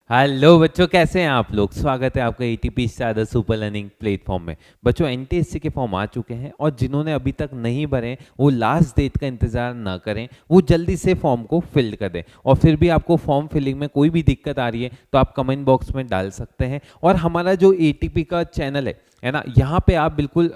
Hello बच्चों, कैसे हैं आप लोग। स्वागत है आपका ATP star super learning platform में। बच्चों एनटीएससी के फॉर्म आ चुके हैं और जिन्होंने अभी तक नहीं भरे वो लास्ट डेट का इंतजार ना करें, वो जल्दी से फॉर्म को फिल कर दें। और फिर भी आपको फॉर्म फिलिंग में कोई भी दिक्कत आ रही है तो आप कमेंट बॉक्स में डाल सकते हैं। और हमारा जो एटीपी का चैनल है ना, यहाँ पे आप बिल्कुल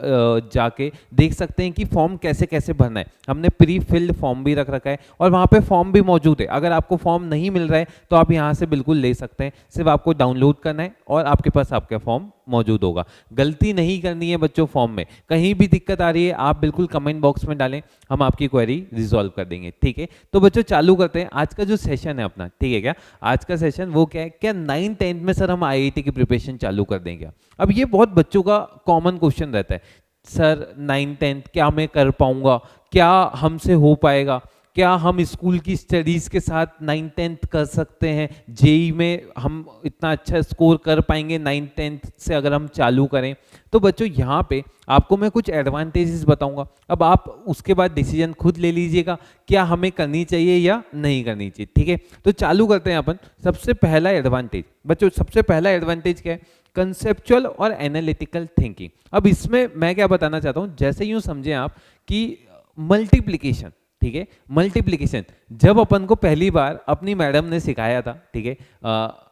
जाके देख सकते हैं कि फॉर्म कैसे कैसे भरना है। हमने प्री फिल्ड फॉर्म भी रख रखा है और वहाँ पे फॉर्म भी मौजूद है। अगर आपको फॉर्म नहीं मिल रहा है तो आप यहाँ से बिल्कुल ले सकते हैं, सिर्फ आपको डाउनलोड करना है और आपके पास आपका फॉर्म मौजूद होगा। गलती नहीं करनी है बच्चों, फॉर्म में कहीं भी दिक्कत आ रही है आप बिल्कुल कमेंट बॉक्स में डालें, हम आपकी क्वेरी रिजॉल्व कर देंगे। ठीक है, तो बच्चों चालू करते हैं आज का जो सेशन है अपना। ठीक है क्या, आज का सेशन वो क्या है, क्या 9th-10th में सर हम आईआईटी की प्रिपरेशन चालू कर देंगे। अब ये बहुत बच्चों का कॉमन क्वेश्चन रहता है, सर 9th-10th क्या मैं कर पाऊंगा, क्या हमसे हो पाएगा, क्या हम स्कूल की स्टडीज़ के साथ 9th-10th कर सकते हैं, जेई में हम इतना अच्छा स्कोर कर पाएंगे 9th-10th से अगर हम चालू करें। तो बच्चों यहाँ पे आपको मैं कुछ एडवांटेजेस बताऊंगा, अब आप उसके बाद डिसीजन खुद ले लीजिएगा क्या हमें करनी चाहिए या नहीं करनी चाहिए। ठीक है, तो चालू करते हैं अपन। सबसे पहला एडवांटेज बच्चों, सबसे पहला एडवांटेज क्या है, कंसेप्चुअल और एनालिटिकल थिंकिंग। अब इसमें मैं क्या बताना चाहता हूँ, जैसे यूँ समझें आप कि मल्टीप्लिकेशन, ठीक है, मल्टीप्लिकेशन जब अपन को पहली बार अपनी मैडम ने सिखाया था, ठीक है,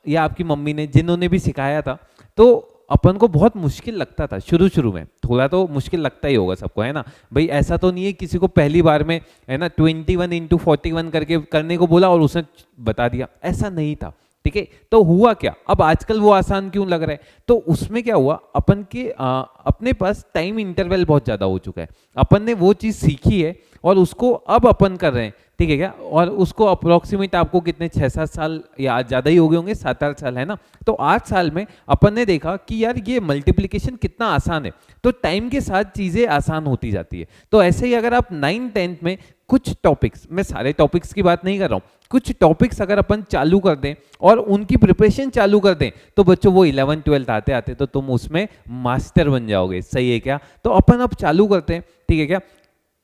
या आपकी मम्मी ने, जिन्होंने भी सिखाया था, तो अपन को बहुत मुश्किल लगता था शुरू शुरू में। थोड़ा तो मुश्किल लगता ही होगा सबको, है ना भाई। ऐसा तो नहीं है किसी को पहली बार में है ना 21 × 41 करके करने को बोला और उसने बता दिया, ऐसा नहीं था। ठीक है, तो हुआ क्या, अब आजकल वो आसान क्यों लग रहा है, तो उसमें क्या हुआ, अपन के अपने पास टाइम इंटरवल बहुत ज़्यादा हो चुका है। अपन ने वो चीज़ सीखी है और उसको अब अपन कर रहे हैं। ठीक है क्या, और उसको अप्रोक्सीमेट आपको कितने 6-7 साल या ज़्यादा ही हो गए होंगे, 7-8 साल, है ना। तो 8 साल में अपन ने देखा कि यार ये मल्टीप्लिकेशन कितना आसान है। तो टाइम के साथ चीज़ें आसान होती जाती है। तो ऐसे ही अगर आप 9th-10th में कुछ टॉपिक्स, मैं सारे टॉपिक्स की बात नहीं कर रहा हूँ, कुछ टॉपिक्स अगर अपन चालू कर दें और उनकी प्रिपरेशन चालू कर दें तो बच्चों वो 11th-12th आते आते तो तुम उसमें मास्टर बन जाओगे। सही है क्या, तो अपन अब चालू करते हैं। ठीक है क्या,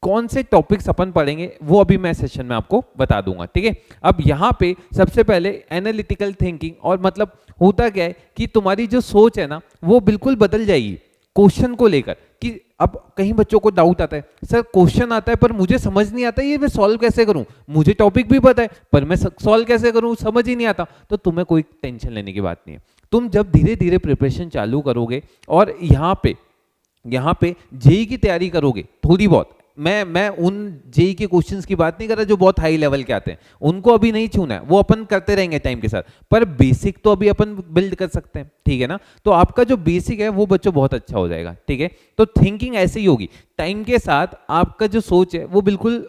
कौन से टॉपिक्स अपन पढ़ेंगे वो अभी मैं सेशन में आपको बता दूंगा। ठीक है, अब यहाँ पे सबसे पहले एनालिटिकल थिंकिंग, और मतलब होता क्या है कि तुम्हारी जो सोच है ना वो बिल्कुल बदल जाएगी क्वेश्चन को लेकर। कि अब कहीं बच्चों को डाउट आता है, सर क्वेश्चन आता है पर मुझे समझ नहीं आता ये मैं सॉल्व कैसे करूं, मुझे टॉपिक भी पता है पर मैं सॉल्व कैसे करूं, समझ ही नहीं आता। तो तुम्हें कोई टेंशन लेने की बात नहीं है। तुम जब धीरे धीरे प्रिपरेशन चालू करोगे और यहाँ पे जेई की तैयारी करोगे थोड़ी बहुत, मैं उन जेई के क्वेश्चंस की बात नहीं कर रहा जो बहुत हाई लेवल के आते हैं, उनको अभी नहीं छूना है, वो अपन करते रहेंगे टाइम के साथ, पर बेसिक तो अभी अपन बिल्ड कर सकते हैं। ठीक है ना, तो आपका जो बेसिक है वो बच्चों बहुत अच्छा हो जाएगा। ठीक है, तो थिंकिंग ऐसी ही होगी, टाइम के साथ आपका जो सोच है वो बिल्कुल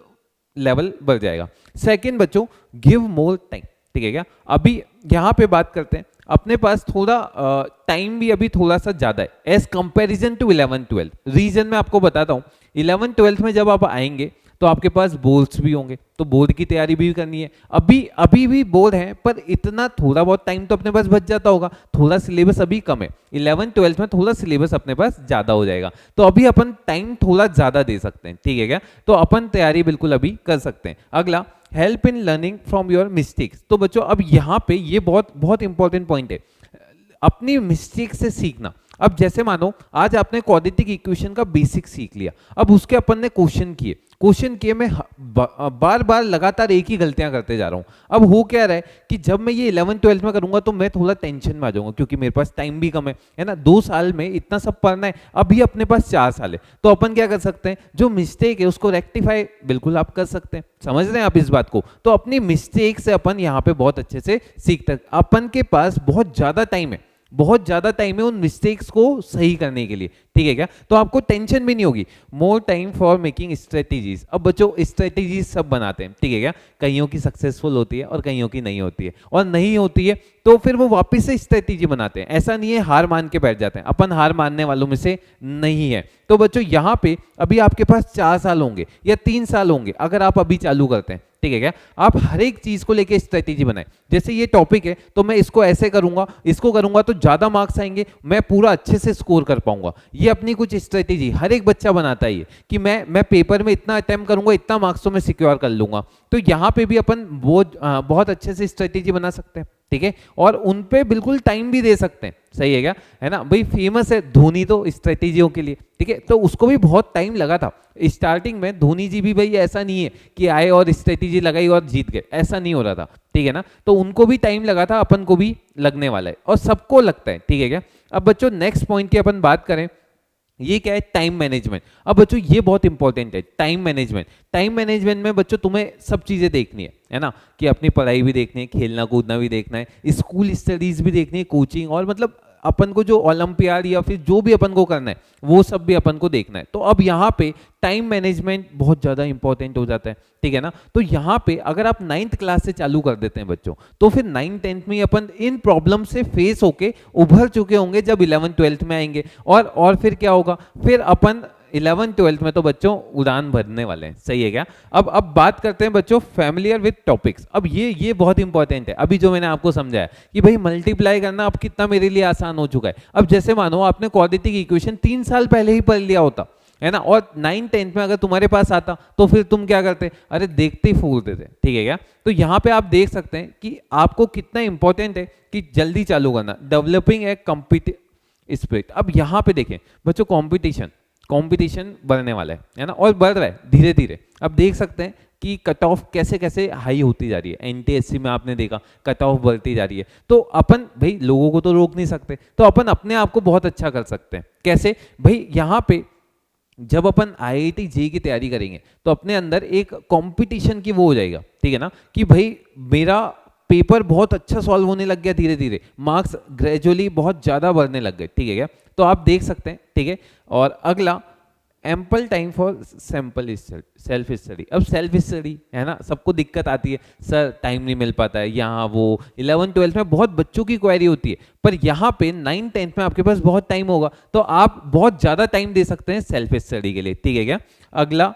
लेवल बढ़ जाएगा। सेकेंड बच्चों, गिव मोर टाइम। ठीक है क्या, अभी यहाँ पे बात करते हैं, अपने पास थोड़ा टाइम भी अभी थोड़ा सा ज़्यादा है as comparison to 11th-12th। Reason मैं आपको बताता हूँ, 11th-12th में जब आप आएंगे तो आपके पास बोर्ड्स भी होंगे, तो बोर्ड की तैयारी भी करनी है। अभी भी बोर्ड है पर इतना थोड़ा बहुत टाइम तो अपने पास बच जाता होगा, थोड़ा सिलेबस अभी कम है। 11th-12th में थोड़ा सिलेबस अपने पास ज़्यादा हो जाएगा, तो अभी अपन टाइम थोड़ा ज़्यादा दे सकते हैं। ठीक है क्या, तो अपन तैयारी बिल्कुल अभी कर सकते हैं। अगला, help in learning from your mistakes. तो बच्चों अब यहाँ पे ये बहुत बहुत इंपॉर्टेंट पॉइंट है, अपनी मिस्टेक से सीखना। अब जैसे मानो आज आपने क्वाड्रेटिक इक्वेशन का बेसिक सीख लिया, अब उसके अपन ने क्वेश्चन किए, मैं बार बार लगातार एक ही गलतियां करते जा रहा हूं। अब हो क्या रहा है कि जब मैं ये 11th-12th में करूंगा तो मैं थोड़ा टेंशन में आ जाऊंगा, क्योंकि मेरे पास टाइम भी कम है ना, 2 साल में इतना सब पढ़ना है, अभी अपने पास 4 साल है। तो अपन क्या कर सकते हैं, जो मिस्टेक है उसको रेक्टिफाई बिल्कुल आप कर सकते हैं। समझ रहे हैं आप इस बात को, तो अपनी मिस्टेक से अपन यहाँ पे बहुत अच्छे से सीखते हैं। अपन के पास बहुत ज्यादा टाइम है उन मिस्टेक्स को सही करने के लिए। ठीक है क्या, तो आपको टेंशन भी नहीं होगी। More time for making strategies. अब बच्चों स्ट्रेटेजीज सब बनाते हैं, ठीक है क्या, कईयों की सक्सेसफुल होती है और कईयों की नहीं होती है, और नहीं होती है तो फिर वो वापस से स्ट्रेटेजी बनाते हैं। ऐसा नहीं है हार मान के बैठ जाते हैं, अपन हार मानने वालों में से नहीं है। तो बच्चों यहाँ पे अभी आपके पास 4 साल होंगे या 3 साल होंगे अगर आप अभी चालू करते हैं। ठीक है क्या, आप हर एक चीज को लेके स्ट्रेटेजी बनाएं। जैसे ये टॉपिक है तो मैं इसको ऐसे करूंगा, इसको करूंगा तो ज्यादा मार्क्स आएंगे, मैं पूरा अच्छे से स्कोर कर पाऊंगा। ये अपनी कुछ स्ट्रेटेजी हर एक बच्चा बनाता है कि मैं पेपर में इतना अटेम्प्ट करूंगा, इतना मार्क्स तो मैं सिक्योर कर लूंगा। तो यहाँ पे भी अपन बहुत अच्छे से स्ट्रेटेजी बना सकते हैं। ठीक है, और उन पे बिल्कुल टाइम भी दे सकते हैं, सही है क्या, है ना भाई, फेमस है धोनी तो स्ट्रेटेजियों के लिए, ठीक है, तो उसको भी बहुत टाइम लगा था स्टार्टिंग में। धोनी जी भी भाई ऐसा नहीं है कि आए और स्ट्रेटेजी लगाई और जीत गए, ऐसा नहीं हो रहा था, ठीक है ना, तो उनको भी टाइम लगा था, अपन को भी लगने वाला है और सबको लगता है, ठीक है क्या। अब बच्चों नेक्स्ट पॉइंट की अपन बात करें, ये क्या है, टाइम मैनेजमेंट। अब बच्चों ये बहुत इंपॉर्टेंट है, टाइम मैनेजमेंट। टाइम मैनेजमेंट में बच्चों तुम्हें सब चीजें देखनी है ना, कि अपनी पढ़ाई भी देखनी है, खेलना कूदना भी देखना है, स्कूल स्टडीज भी देखनी है, कोचिंग, और मतलब अपन को जो ओलंपियाड या फिर जो भी अपन को करना है वो सब भी अपन को देखना है। तो अब यहाँ पे टाइम मैनेजमेंट बहुत ज़्यादा इंपॉर्टेंट हो जाता है, ठीक है ना। तो यहाँ पे अगर आप 9th क्लास से चालू कर देते हैं बच्चों, तो फिर 9th 10th में अपन इन प्रॉब्लम से फेस होके उभर चुके होंगे जब 11th 12th में आएंगे, और फिर क्या होगा, फिर अपन 11th 12th में तो बच्चों उड़ान भरने वाले हैं, सही है क्या। अब बात करते हैं बच्चों फैमिलियर विद टॉपिक्स। अब ये बहुत इंपॉर्टेंट है, अभी जो मैंने आपको समझाया कि भाई मल्टीप्लाई करना अब कितना मेरे लिए आसान हो चुका है। अब जैसे मानो आपने क्वाड्रेटिक इक्वेशन 3 साल पहले ही पढ़ लिया होता है ना, और 9th 10th में अगर तुम्हारे पास आता तो फिर तुम क्या करते, अरे देखते ही फूल देते, ठीक है क्या। तो यहाँ पे आप देख सकते हैं कि आपको कितना इंपॉर्टेंट है कि जल्दी चालू करना, डेवलपिंग ए कॉम्पिटिटिव स्पिरिट। अब यहाँ पे देखें बच्चों, कंपटीशन बढ़ने वाला है ना, और बढ़ रहा है धीरे धीरे। अब देख सकते हैं कि कट ऑफ कैसे कैसे हाई होती जा रही है, एनटीएससी में आपने देखा कट ऑफ बढ़ती जा रही है। तो अपन भाई लोगों को तो रोक नहीं सकते, तो अपन अपने आप को बहुत अच्छा कर सकते हैं। कैसे भाई, यहाँ पे जब अपन आईआईटी जेईई की तैयारी करेंगे तो अपने अंदर एक कंपटीशन की वो हो जाएगा, ठीक है ना, कि भाई मेरा पेपर बहुत अच्छा सॉल्व होने लग गया, धीरे धीरे मार्क्स ग्रेजुअली बहुत ज़्यादा बढ़ने लग गए, ठीक है क्या। तो आप देख सकते हैं, ठीक है। और अगला, ample time for sample self study. अब सेल्फ स्टडी है ना, सबको दिक्कत आती है, सर टाइम नहीं मिल पाता है, यहाँ वो 11th 12th में बहुत बच्चों की क्वेरी होती है, पर यहाँ पे 9th 10th में आपके पास बहुत टाइम होगा, तो आप बहुत ज़्यादा टाइम दे सकते हैं सेल्फ स्टडी के लिए, ठीक है क्या। अगला,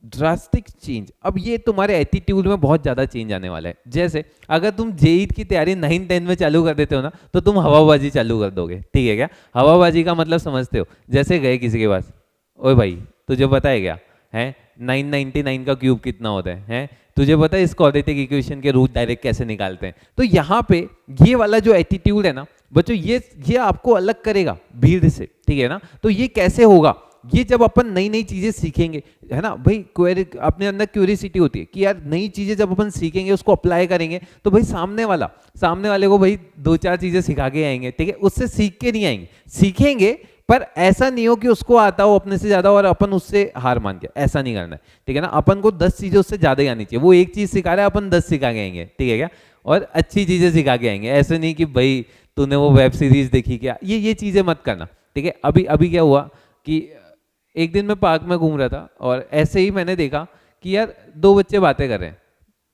ड्रास्टिक चेंज। अब ये तुम्हारे एटीट्यूड में बहुत ज़्यादा चेंज आने वाला है। जैसे अगर तुम जेईई की तैयारी 9th 10th में चालू कर देते हो ना, तो तुम हवाबाजी चालू कर दोगे, ठीक है क्या। हवाबाजी का मतलब समझते हो, जैसे गए किसी के पास, ओए भाई तुझे पता है क्या है 999 का क्यूब कितना होता है, तुझे पता है इस क्वाड्रेटिक इक्वेशन के रूट डायरेक्ट कैसे निकालते हैं। तो यहाँ पे ये वाला जो एटीट्यूड है ना बच्चों, ये आपको अलग करेगा भीड़ से, ठीक है ना। तो ये कैसे होगा, ये जब अपन नई नई चीजें सीखेंगे, है ना भाई, अपने अंदर क्यूरियोसिटी होती है कि यार नई चीजें जब अपन सीखेंगे उसको अप्लाई करेंगे, तो भाई सामने वाले को भाई 2-4 चीजें सिखा के आएंगे, ठीक है, उससे सीख के नहीं आएंगे, सीखेंगे पर ऐसा नहीं हो कि उसको आता हो अपने से ज्यादा और अपन उससे हार मान के, ऐसा नहीं करना है, ठीक है ना। अपन को 10 चीजें उससे ज्यादा ही आनी चाहिए, वो एक चीज सिखा रहा है अपन 10 सिखा के आएंगे, ठीक है क्या, और अच्छी चीजें सिखा के आएंगे। ऐसे नहीं कि भाई तूने वो वेब सीरीज देखी क्या, ये चीजें मत करना, ठीक है। अभी क्या हुआ कि एक दिन मैं पार्क में घूम रहा था और ऐसे ही मैंने देखा कि यार 2 बच्चे बातें कर रहे हैं,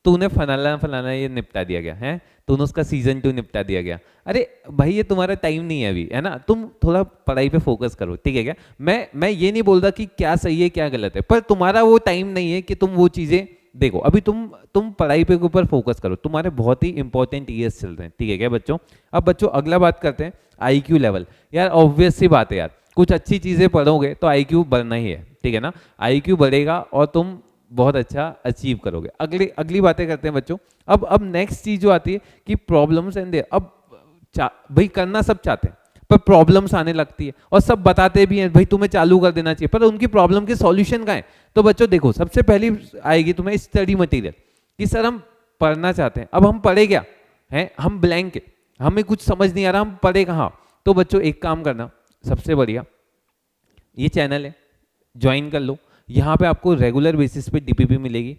तूने फलाना ये निपटा दिया गया है, तूने उसका सीजन 2 निपटा दिया गया। अरे भाई ये तुम्हारा टाइम नहीं है अभी, है ना, तुम थोड़ा पढ़ाई पे फोकस करो, ठीक है क्या। मैं ये नहीं बोल रहा कि क्या सही है क्या गलत है, पर तुम्हारा वो टाइम नहीं है कि तुम वो चीजें देखो। अभी तुम पढ़ाई पे ऊपर फोकस करो, तुम्हारे बहुत ही इंपॉर्टेंट ईयर्स चल रहे हैं, ठीक है क्या बच्चों। अब बच्चों अगला बात करते हैं आईक्यू लेवल। यार ऑब्वियस सी बात है यार, कुछ अच्छी चीजें पढ़ोगे तो आईक्यू बढ़ना ही है, ठीक है ना। आईक्यू बढ़ेगा और तुम बहुत अच्छा अचीव करोगे। अगली बातें करते हैं बच्चों। अब नेक्स्ट चीज जो आती है कि प्रॉब्लम्स एंड अब भाई करना सब चाहते हैं पर प्रॉब्लम्स आने लगती है, और सब बताते भी हैं भाई तुम्हें चालू कर देना चाहिए, पर उनकी प्रॉब्लम के सॉल्यूशन कहाँ है। तो बच्चों देखो, सबसे पहली आएगी तुम्हें स्टडी मटेरियल, कि सर हम पढ़ना चाहते हैं, अब हम पढ़े क्या है, हम ब्लैंक है, हमें कुछ समझ नहीं आ रहा, हम पढ़े कहाँ। तो बच्चों एक काम करना, सबसे बढ़िया ये चैनल है, ज्वाइन कर लो। यहाँ पे आपको रेगुलर बेसिस पे डीपीपी मिलेगी,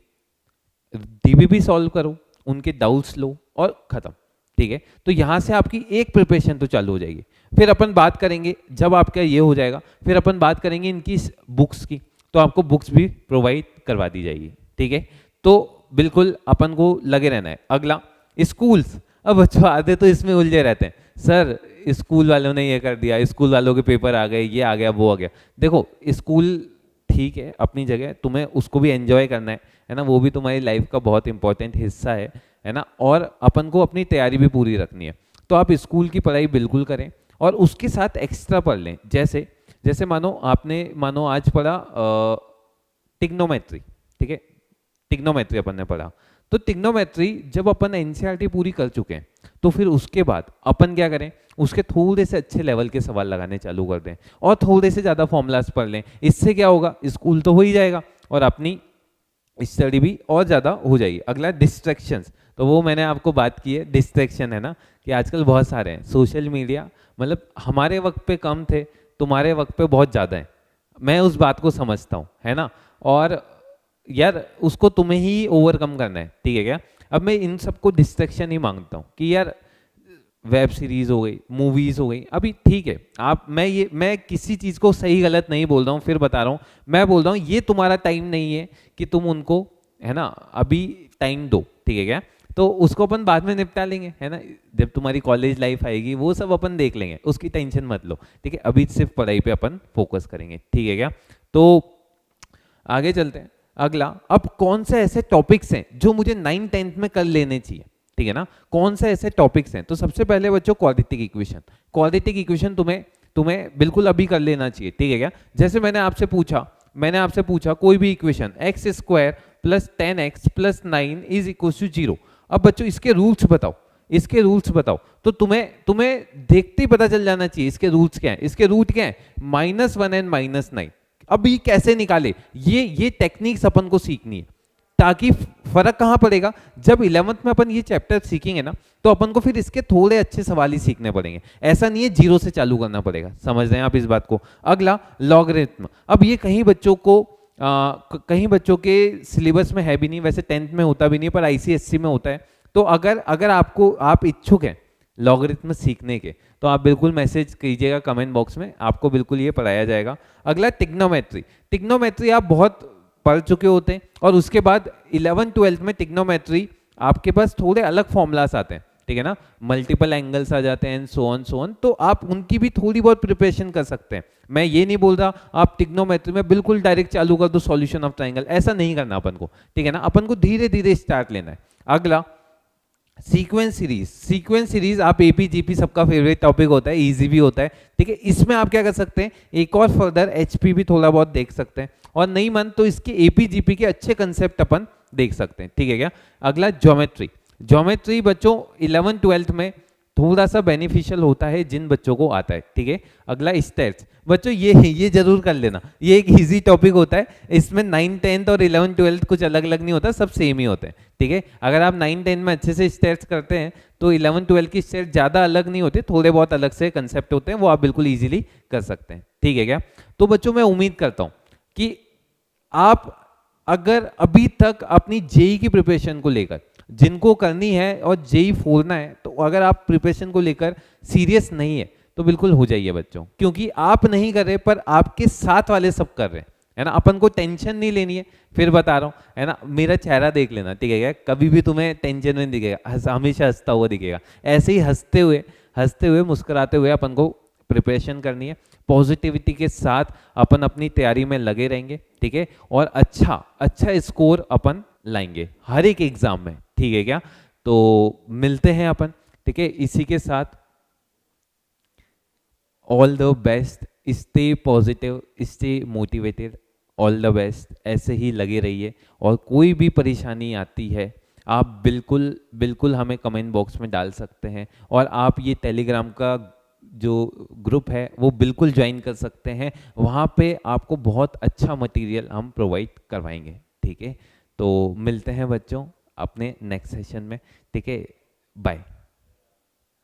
डीपीपी सॉल्व करो, उनके डाउट्स लो और खत्म, ठीक है। तो यहाँ से आपकी एक प्रिपरेशन तो चालू हो जाएगी। फिर अपन बात करेंगे, जब आपका ये हो जाएगा फिर अपन बात करेंगे इनकी बुक्स की, तो आपको बुक्स भी प्रोवाइड करवा दी जाएगी, ठीक है। तो बिल्कुल अपन को लगे रहना है। अगला स्कूल्स। अब बच्चों आते तो इसमें उलझे रहते हैं, सर स्कूल वालों ने ये कर दिया, स्कूल वालों के पेपर आ गए, ये आ गया वो आ गया। देखो स्कूल ठीक है अपनी जगह, तुम्हें उसको भी एंजॉय करना है ना, वो भी तुम्हारी लाइफ का बहुत इंपॉर्टेंट हिस्सा है ना, और अपन को अपनी तैयारी भी पूरी रखनी है। तो आप स्कूल की पढ़ाई बिल्कुल करें और उसके साथ एक्स्ट्रा पढ़ लें। जैसे मानो आज पढ़ा टिग्नोमेट्री, ठीक है, टिग्नोमेट्री अपन ने पढ़ा, तो टिग्नोमेट्री जब अपन एनसीईआरटी पूरी कर चुके हैं तो फिर उसके बाद अपन क्या करें, उसके थोड़े से अच्छे लेवल के सवाल लगाने चालू कर दें और थोड़े से ज़्यादा फॉर्मूलाज पढ़ लें। इससे क्या होगा, स्कूल तो हो ही जाएगा और अपनी स्टडी भी और ज़्यादा हो जाएगी। अगला डिस्ट्रैक्शंस, तो वो मैंने आपको बात की है, डिस्ट्रैक्शन है ना कि आजकल बहुत सारे हैं सोशल मीडिया, मतलब हमारे वक्त पे कम थे, तुम्हारे वक्त पे बहुत ज़्यादा है, मैं उस बात को समझता हूँ, है ना। और यार उसको तुम्हें ही ओवरकम करना है, ठीक है क्या। अब मैं इन सबको डिस्ट्रैक्शन ही मांगता हूँ कि यार वेब सीरीज हो गई, मूवीज हो गई, अभी ठीक है आप, मैं किसी चीज़ को सही गलत नहीं बोल रहा हूँ, फिर बता रहा हूँ, मैं बोल रहा हूँ ये तुम्हारा टाइम नहीं है कि तुम उनको, है ना, अभी टाइम दो, ठीक है क्या। तो उसको अपन बाद में निपटा लेंगे, है ना, जब तुम्हारी कॉलेज लाइफ आएगी वो सब अपन देख लेंगे, उसकी टेंशन मत लो, ठीक है। अभी सिर्फ पढ़ाई पे अपन फोकस करेंगे, ठीक है क्या। तो आगे चलते हैं। अगला, अब कौन से ऐसे टॉपिक्स हैं जो मुझे 9th-10th में कर लेने चाहिए, ठीक है ना, कौन से ऐसे टॉपिक्स हैं। तो सबसे पहले बच्चों क्वाड्रेटिक इक्वेशन, क्वाड्रेटिक इक्वेशन तुम्हें तुम्हें बिल्कुल अभी कर लेना चाहिए, ठीक है क्या। जैसे मैंने आपसे पूछा कोई भी इक्वेशन x² + 10x + 9 = 0। अब बच्चों इसके रूल्स बताओ, इसके रूल्स बताओ। तो तुम्हें तुम्हें देखते ही पता चल जाना चाहिए इसके रूल्स क्या है। इसके रूट क्या है, -1 एंड -9। अब ये कैसे निकाले, ये टेक्निक्स अपन को सीखनी है, ताकि फर्क कहां पड़ेगा, जब 11th में अपन ये चैप्टर सीखेंगे ना, तो अपन को फिर इसके थोड़े अच्छे सवाल ही सीखने पड़ेंगे, ऐसा नहीं है 0 से चालू करना पड़ेगा, समझ रहे हैं आप इस बात को। अगला लॉगरिथम, अब ये कहीं बच्चों को कहीं बच्चों के सिलेबस में है भी नहीं, वैसे 10th में होता भी नहीं, पर ICSE में होता है। तो अगर अगर आप इच्छुक हैं लॉगरिथम सीखने के, तो आप बिल्कुल मैसेज कीजिएगा कमेंट बॉक्स में, आपको बिल्कुल ये पढ़ाया जाएगा। अगला टिग्नोमेट्री, टिग्नोमेट्री आप बहुत पढ़ चुके होते हैं, और उसके बाद 11th-12th में टिग्नोमेट्री आपके पास थोड़े अलग फॉर्मूलास आते हैं, ठीक है ना, मल्टीपल एंगल्स आ जाते हैं, सो ऑन, तो आप उनकी भी थोड़ी बहुत प्रिपरेशन कर सकते हैं। मैं ये नहीं बोल रहा आप टिग्नोमेट्री में बिल्कुल डायरेक्ट चालू कर दो सॉल्यूशन ऑफ ट्रायंगल, ऐसा नहीं करना अपन को, ठीक है ना, अपन को धीरे धीरे स्टार्ट लेना है। अगला सीक्वेंस सीरीज, सीक्वेंस सीरीज आप एपीजीपी सबका फेवरेट टॉपिक होता है, इजी भी होता है, ठीक है। इसमें आप क्या कर सकते हैं, एक और फर्दर एचपी भी थोड़ा बहुत देख सकते हैं, और नहीं मन तो इसके एपीजीपी के अच्छे कंसेप्ट अपन देख सकते हैं, ठीक है क्या। अगला ज्योमेट्री, ज्योमेट्री बच्चों 11th-12th में थोड़ा सा बेनिफिशियल होता है जिन बच्चों को आता है, ठीक है। अगला स्टेट्स, बच्चों ये जरूर कर लेना, ये एक इजी टॉपिक होता है, इसमें 9th-10th और 11th-12th कुछ अलग अलग नहीं होता, सब सेम ही होते हैं, ठीक है। अगर आप 9th-10th में अच्छे से स्टेट्स करते हैं तो 11th-12th की स्टेट्स ज़्यादा अलग नहीं होते, थोड़े बहुत अलग से कंसेप्ट होते हैं, वो आप बिल्कुल ईजिली कर सकते हैं, ठीक है क्या। तो बच्चों मैं उम्मीद करता हूँ कि आप अगर अभी तक अपनी जेई की प्रिपरेशन को लेकर, जिनको करनी है और जेई फोड़ना है, तो अगर आप प्रिपरेशन को लेकर सीरियस नहीं है तो बिल्कुल हो जाइए बच्चों, क्योंकि आप नहीं कर रहे पर आपके साथ वाले सब कर रहे हैं, है ना। अपन को टेंशन नहीं लेनी है, फिर बता रहा हूँ, है ना, मेरा चेहरा देख लेना, ठीक है क्या, कभी भी तुम्हें टेंशन में दिखेगा, हमेशा हंसता हुआ दिखेगा, ऐसे ही हंसते हुए मुस्कुराते हुए अपन को प्रिपरेशन करनी है, पॉजिटिविटी के साथ अपन अपनी तैयारी में लगे रहेंगे, ठीक है, और अच्छा स्कोर अपन लाएंगे हर एक एग्जाम में, ठीक है क्या। तो मिलते हैं अपन, ठीक है, इसी के साथ all the best, stay positive, stay motivated, all the best, ऐसे ही लगे रहिए, और कोई भी परेशानी आती है आप बिल्कुल हमें कमेंट बॉक्स में डाल सकते हैं, और आप ये टेलीग्राम का जो ग्रुप है वो बिल्कुल ज्वाइन कर सकते हैं, वहाँ पे आपको बहुत अच्छा मटेरियल हम प्रोवाइड करवाएंगे, ठीक है। तो मिलते हैं बच्चों अपने नेक्स्ट सेशन में, ठीक है, बाय।